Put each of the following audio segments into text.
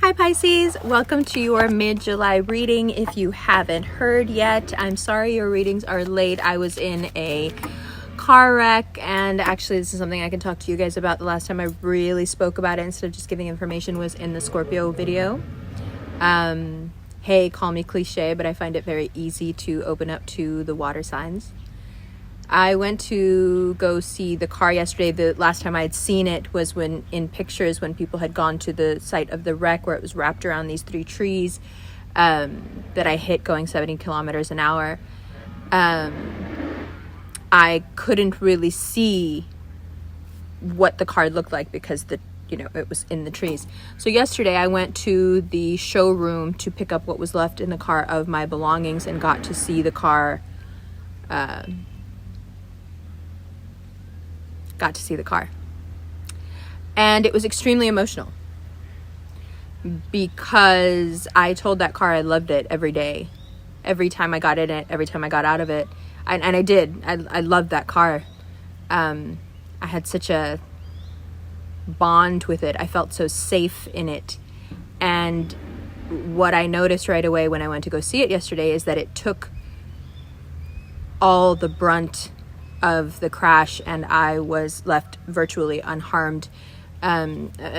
Hi Pisces, welcome to your mid-July reading. If you haven't heard yet, I'm sorry your readings are late. I was in a car wreck, and actually this is something I can talk to you guys about. The last time I really spoke about it instead of just giving information was in the Scorpio video. Hey, call me cliche, but I find it very easy to open up to the water signs. I went to go see the car yesterday. The last time I had seen it was when in pictures when people had gone to the site of the wreck where it was wrapped around these three trees that I hit going 70 kilometers an hour. I couldn't really see what the car looked like because it was in the trees. So yesterday I went to the showroom to pick up what was left in the car of my belongings and got to see the car. And it was extremely emotional because I told that car I loved it every day, every time I got in it, every time I got out of it. And I did. I loved that car. I had such a bond with it. I felt so safe in it. And what I noticed right away when I went to go see it yesterday is that it took all the brunt of the crash and I was left virtually unharmed.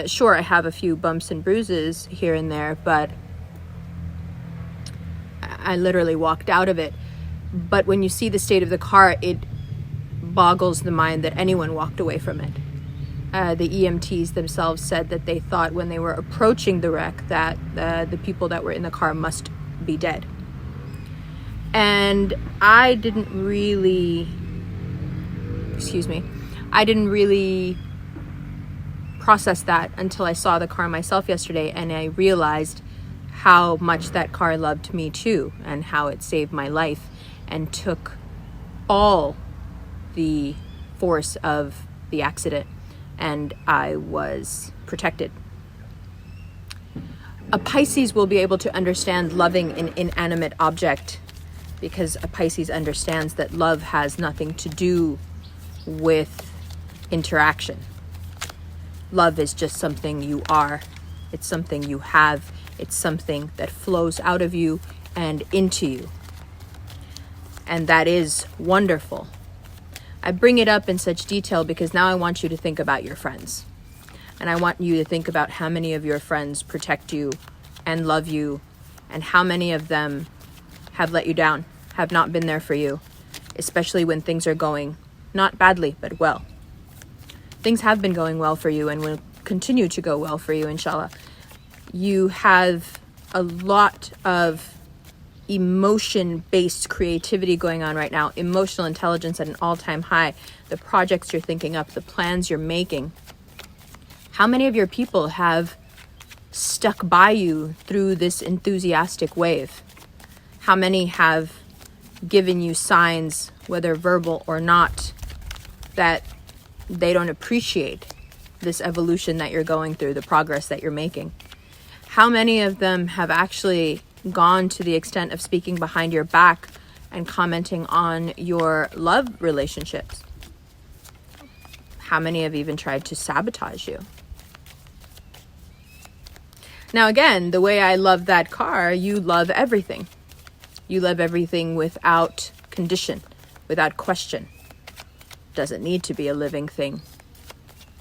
Sure, I have a few bumps and bruises here and there, but I literally walked out of it. But when you see the state of the car, it boggles the mind that anyone walked away from it. The EMTs themselves said that they thought when they were approaching the wreck that the people that were in the car must be dead. And I didn't really process that until I saw the car myself yesterday, and I realized how much that car loved me too, and how it saved my life and took all the force of the accident, and I was protected. A Pisces will be able to understand loving an inanimate object because a Pisces understands that love has nothing to do with interaction. Love is just something you are. It's something you have. It's something that flows out of you and into you. And that is wonderful. I bring it up in such detail because now I want you to think about your friends. And I want you to think about how many of your friends protect you and love you, and how many of them have let you down, have not been there for you, especially when things are going not badly, but well. Things have been going well for you and will continue to go well for you, inshallah. You have a lot of emotion-based creativity going on right now, emotional intelligence at an all-time high, the projects you're thinking up, the plans you're making. How many of your people have stuck by you through this enthusiastic wave? How many have given you signs, whether verbal or not, that they don't appreciate this evolution that you're going through, the progress that you're making? How many of them have actually gone to the extent of speaking behind your back and commenting on your love relationships? How many have even tried to sabotage you? Now again, the way I love that car, you love everything. You love everything without condition, without question. Doesn't need to be a living thing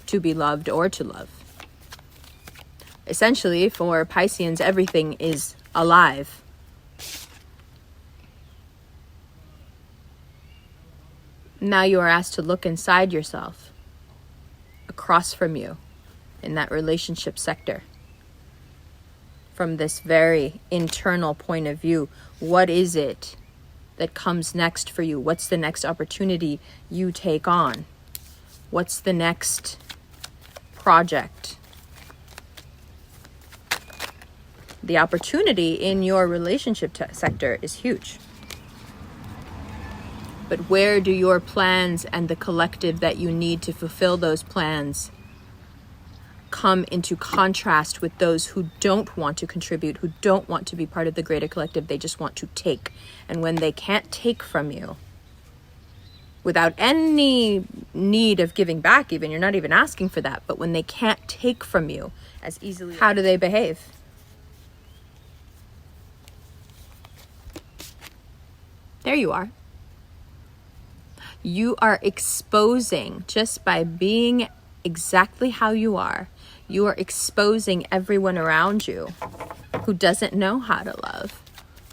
to be loved or to love. Essentially, for Pisceans, everything is alive. Now you are asked to look inside yourself, across from you, in that relationship sector. From this very internal point of view, what is it that comes next for you? What's the next opportunity you take on? What's the next project? The opportunity in your relationship sector is huge. But where do your plans and the collective that you need to fulfill those plans come into contrast with those who don't want to contribute, who don't want to be part of the greater collective? They just want to take. And when they can't take from you without any need of giving back, even, you're not even asking for that, but when they can't take from you as easily, how do they behave? There you are. You are exposing, just by being exactly how you are exposing everyone around you who doesn't know how to love,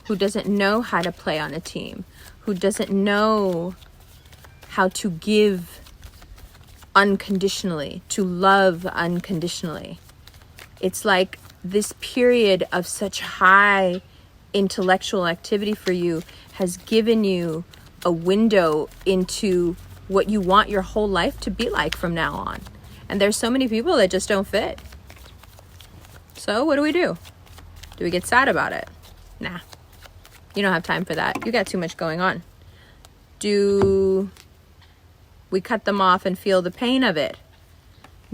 who doesn't know how to play on a team, who doesn't know how to give unconditionally, to love unconditionally. It's like this period of such high intellectual activity for you has given you a window into what you want your whole life to be like from now on. And there's so many people that just don't fit. So what do we do? Do we get sad about it? Nah. You don't have time for that. You got too much going on. Do we cut them off and feel the pain of it?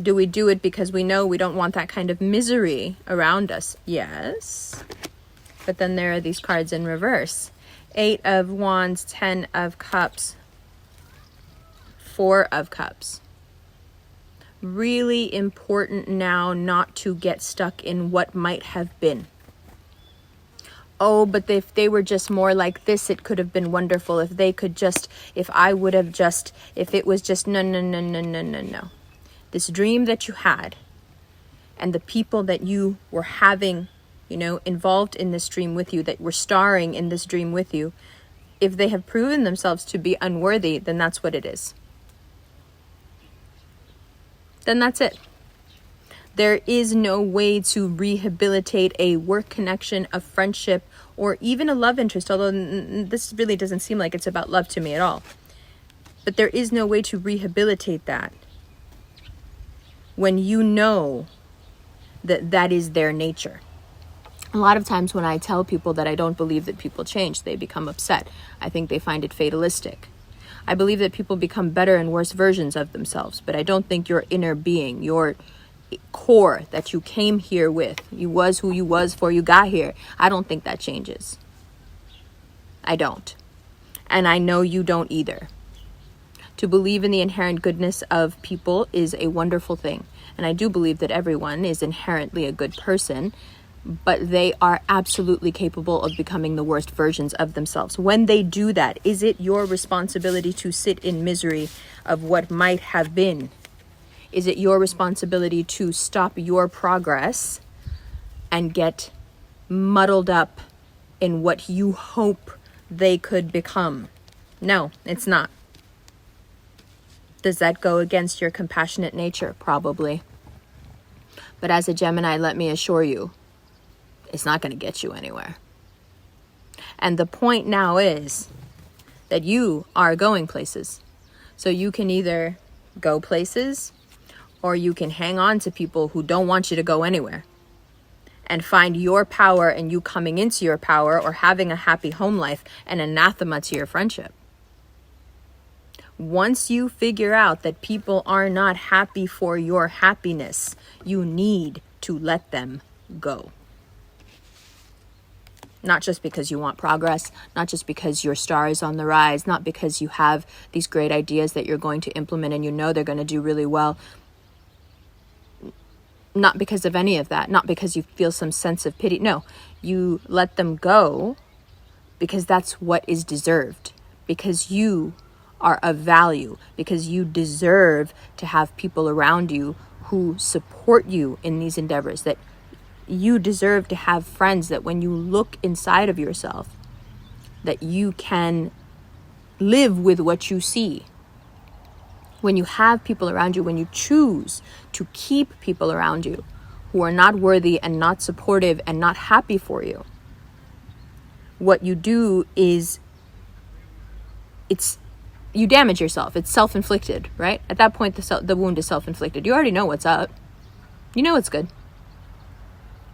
Do we do it because we know we don't want that kind of misery around us? Yes. But then there are these cards in reverse. 8 of Wands, 10 of Cups, 4 of Cups. Really important now not to get stuck in what might have been. Oh, but if they were just more like this, it could have been wonderful. If they could just, if I would have just, if it was just, no. This dream that you had and the people that you were having, involved in this dream with you, that were starring in this dream with you, if they have proven themselves to be unworthy, then that's what it is. Then that's it. There is no way to rehabilitate a work connection, a friendship, or even a love interest, although this really doesn't seem like it's about love to me at all. But there is no way to rehabilitate that when you know that that is their nature. A lot of times when I tell people that I don't believe that people change, they become upset. I think they find it fatalistic. I believe that people become better and worse versions of themselves, but I don't think your inner being, your core that you came here with, you was who you was before you got here, I don't think that changes. I don't. And I know you don't either. To believe in the inherent goodness of people is a wonderful thing. And I do believe that everyone is inherently a good person, but they are absolutely capable of becoming the worst versions of themselves. When they do that, is it your responsibility to sit in misery of what might have been? Is it your responsibility to stop your progress and get muddled up in what you hope they could become? No, it's not. Does that go against your compassionate nature? Probably. But as a Gemini, let me assure you, it's not going to get you anywhere. And the point now is that you are going places. So you can either go places or you can hang on to people who don't want you to go anywhere and find your power and you coming into your power or having a happy home life and anathema to your friendship. Once you figure out that people are not happy for your happiness, you need to let them go. Not just because you want progress, not just because your star is on the rise, not because you have these great ideas that you're going to implement and you know they're going to do really well. Not because of any of that, not because you feel some sense of pity. No, you let them go because that's what is deserved, because you are of value, because you deserve to have people around you who support you in these endeavors, that you deserve to have friends that when you look inside of yourself, that you can live with what you see. When you have people around you, when you choose to keep people around you who are not worthy and not supportive and not happy for you, what you do is you damage yourself. It's self-inflicted, right? At that point, the wound is self-inflicted. You already know what's up. You know it's good.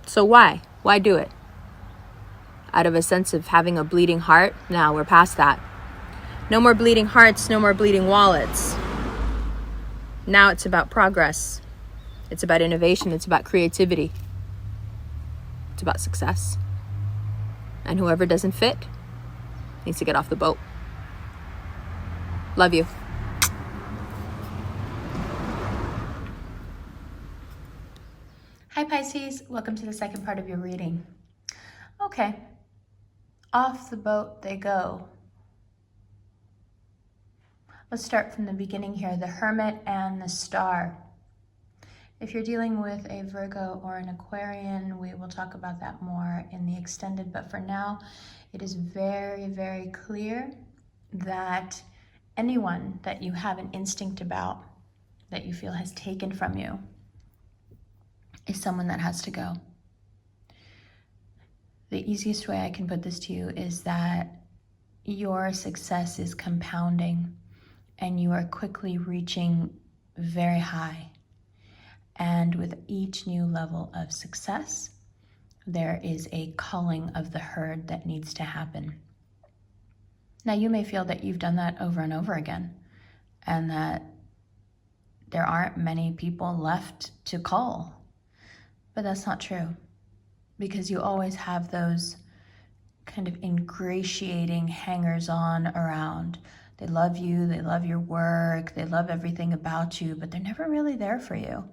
So why? Why do it? Out of a sense of having a bleeding heart? Now we're past that. No more bleeding hearts, no more bleeding wallets. Now it's about progress. It's about innovation. It's about creativity. It's about success. And whoever doesn't fit needs to get off the boat. Love you. Hi Pisces, welcome to the second part of your reading. Okay, off the boat they go. Let's start from the beginning here, the Hermit and the Star. If you're dealing with a Virgo or an Aquarian, we will talk about that more in the extended, but for now, it is very, very clear that anyone that you have an instinct about, that you feel has taken from you, is someone that has to go. The easiest way I can put this to you is that your success is compounding and you are quickly reaching very high. And with each new level of success, there is a culling of the herd that needs to happen. Now, you may feel that you've done that over and over again, and that there aren't many people left to cull. But that's not true, because you always have those kind of ingratiating hangers-on around. They love you, they love your work, they love everything about you, but they're never really there for you.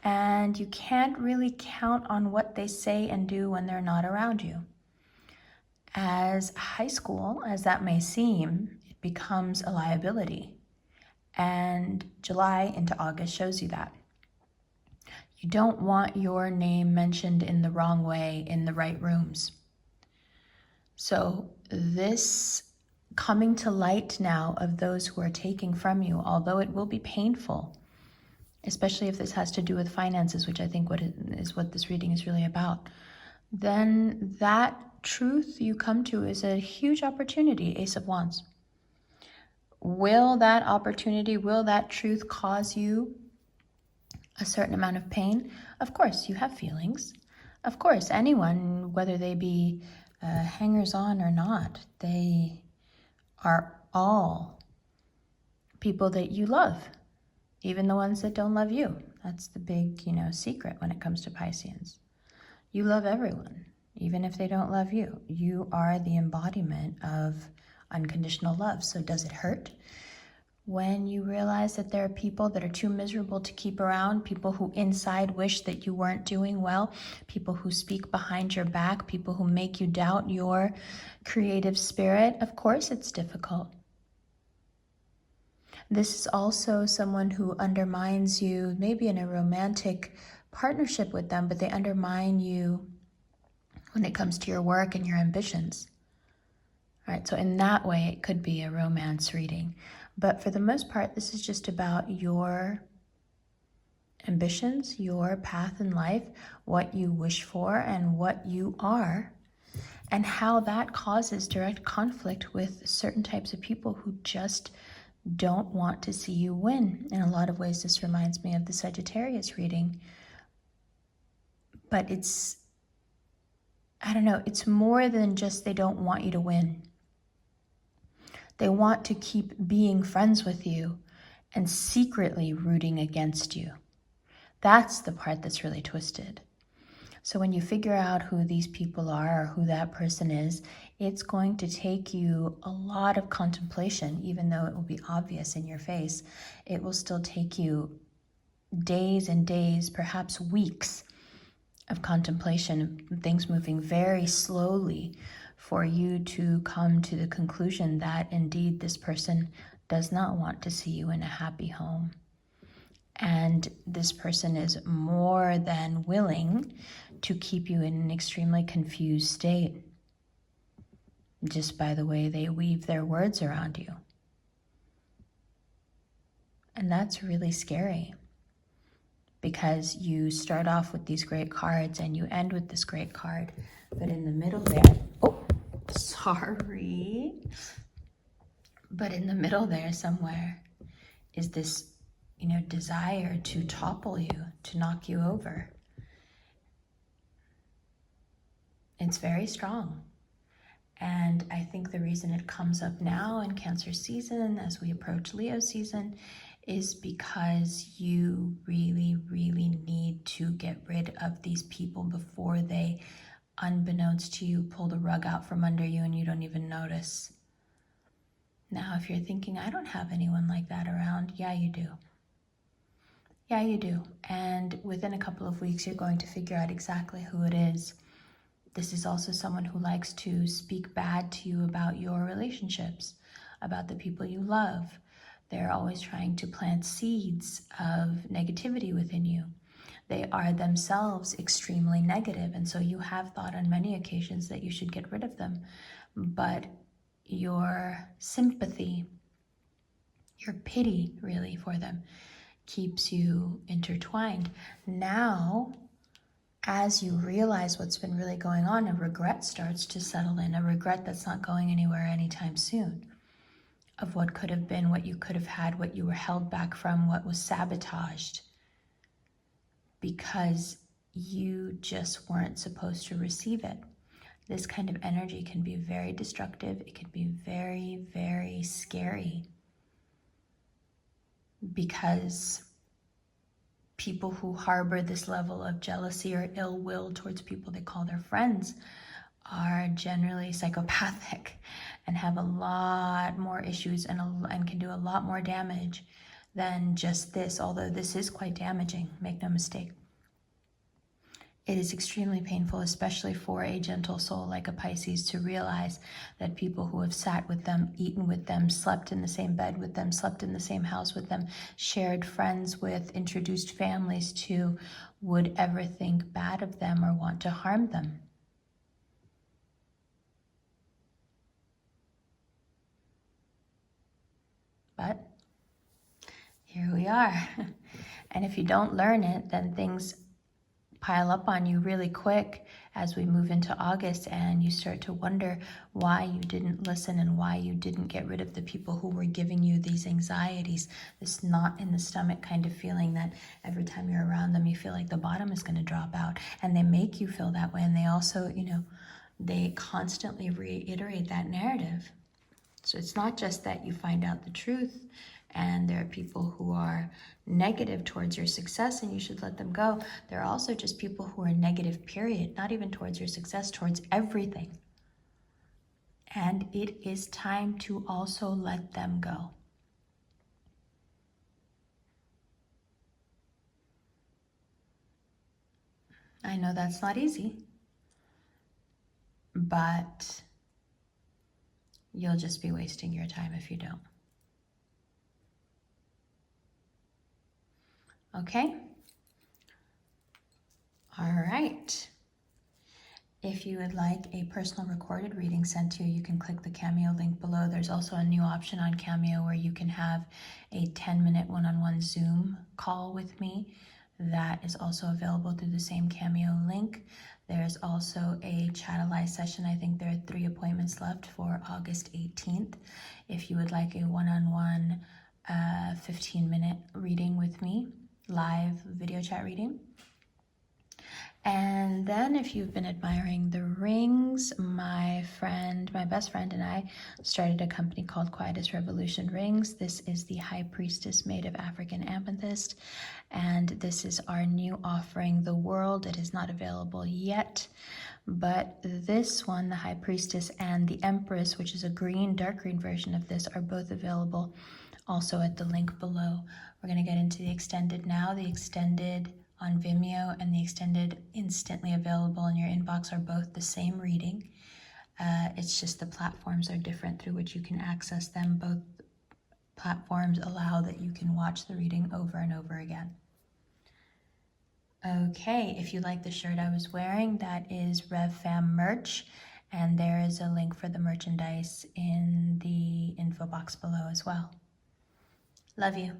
And you can't really count on what they say and do when they're not around you. As high school as that may seem, it becomes a liability. And July into August shows you that. You don't want your name mentioned in the wrong way in the right rooms. So this coming to light now of those who are taking from you, although it will be painful, especially if this has to do with finances, which I think what this reading is really about, then that truth you come to is a huge opportunity, Ace of Wands. Will that opportunity, will that truth cause you a certain amount of pain? Of course, you have feelings. Of course, anyone, whether they be hangers-on or not, they are all people that you love. Even the ones that don't love you. That's the big, secret when it comes to Pisceans. You love everyone, even if they don't love you. You are the embodiment of unconditional love. So does it hurt when you realize that there are people that are too miserable to keep around, people who inside wish that you weren't doing well, people who speak behind your back, people who make you doubt your creative spirit? Of course it's difficult. This is also someone who undermines you, maybe in a romantic partnership with them, but they undermine you when it comes to your work and your ambitions. All right, so in that way, it could be a romance reading. But for the most part, this is just about your ambitions, your path in life, what you wish for and what you are, and how that causes direct conflict with certain types of people who just don't want to see you win. In a lot of ways, this reminds me of the Sagittarius reading. But it's more than just they don't want you to win. They want to keep being friends with you and secretly rooting against you. That's the part that's really twisted. So when you figure out who these people are or who that person is, it's going to take you a lot of contemplation, even though it will be obvious in your face. It will still take you days and days, perhaps weeks of contemplation, things moving very slowly for you to come to the conclusion that indeed this person does not want to see you in a happy home. And this person is more than willing to keep you in an extremely confused state, just by the way they weave their words around you. And that's really scary, because you start off with these great cards and you end with this great card. But in the middle there, But in the middle there somewhere is this, desire to topple you, to knock you over. It's very strong. And I think the reason it comes up now in Cancer season, as we approach Leo season, is because you really, really need to get rid of these people before they, unbeknownst to you, pull the rug out from under you and you don't even notice. Now, if you're thinking, I don't have anyone like that around, yeah, you do. Yeah, you do. And within a couple of weeks, you're going to figure out exactly who it is. This is also someone who likes to speak bad to you about your relationships, about the people you love. They're always trying to plant seeds of negativity within you. They are themselves extremely negative, and so you have thought on many occasions that you should get rid of them. But your sympathy, your pity really for them keeps you intertwined. Now, as you realize what's been really going on, a regret starts to settle in, a regret that's not going anywhere anytime soon, of what could have been, what you could have had, what you were held back from, what was sabotaged because you just weren't supposed to receive it. This kind of energy can be very destructive. It can be very, very scary because people who harbor this level of jealousy or ill will towards people they call their friends are generally psychopathic and have a lot more issues and can do a lot more damage than just this, although this is quite damaging, make no mistake. It is extremely painful, especially for a gentle soul like a Pisces, to realize that people who have sat with them, eaten with them, slept in the same bed with them, slept in the same house with them, shared friends with, introduced families to, would ever think bad of them or want to harm them. But here we are. And if you don't learn it, then things pile up on you really quick as we move into August, and you start to wonder why you didn't listen and why you didn't get rid of the people who were giving you these anxieties, this knot in the stomach kind of feeling that every time you're around them, you feel like the bottom is going to drop out, and they make you feel that way. And they also, they constantly reiterate that narrative. So it's not just that you find out the truth and there are people who are negative towards your success and you should let them go. There are also just people who are negative, period, not even towards your success, towards everything. And it is time to also let them go. I know that's not easy, but you'll just be wasting your time if you don't. Okay? All right. If you would like a personal recorded reading sent to you, you can click the Cameo link below. There's also a new option on Cameo where you can have a 10-minute one-on-one Zoom call with me. That is also available through the same Cameo link. There's also a Chatalize session. I think there are 3 appointments left for August 18th. If you would like a one-on-one 15-minute reading with me, live video chat reading. And then if you've been admiring the rings, my best friend and I started a company called Quietest Revolution Rings. This is the High Priestess made of African amethyst. And this is our new offering, The World. It is not available yet, but this one, the High Priestess, and the Empress, which is a dark green version of this, are both available also at the link below. We're going to get into the extended now. The extended on Vimeo and the extended instantly available in your inbox are both the same reading. It's just the platforms are different through which you can access them. Both platforms allow that you can watch the reading over and over again. Okay, if you like the shirt I was wearing, that is RevFam merch, and there is a link for the merchandise in the info box below as well. Love you.